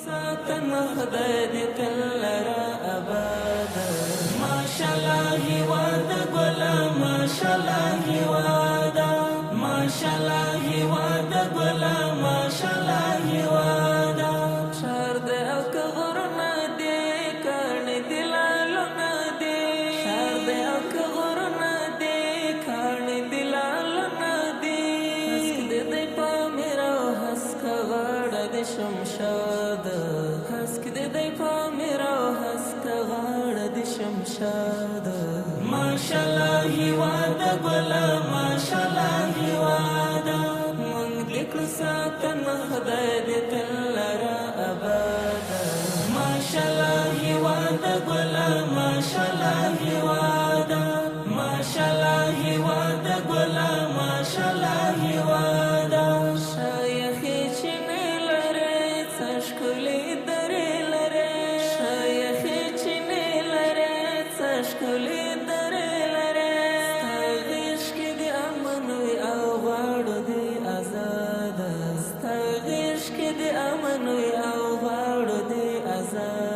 ساتن خدای دې تل لرا آباد ماشاءالله هیواد ګله ماشاءالله هیوادا ماشاءالله هیواد ګله ماشاءالله هیوادا شهر دې او که غرونه دې کاڼي دې لالونه دې شهر دې او که غرونه دې کاڼي دې لالونه دې هسک دې دی پامیر او هسک غاړه دې شمشاد هسک دې دی پامیر او هسک غاړه دې شمشاد ماشاءالله هیواد ګله ماشاءالله هیوادا مونږ دې کړو ساتن خدای دې تل لرا آباد ماشاءالله هیواد ګله ماشاءالله هیوادا ماشاءالله هیواد ګله ماشاءالله هیوادا شایخې چینې لرې څه ښکلې درې لرې شایخې چینې لرې څه ښکلې درې لرې ستا غېږ کې دې امن وي او غواړو دې ازاده ستا غېږ کې دې امن وي او غواړو دې ازاده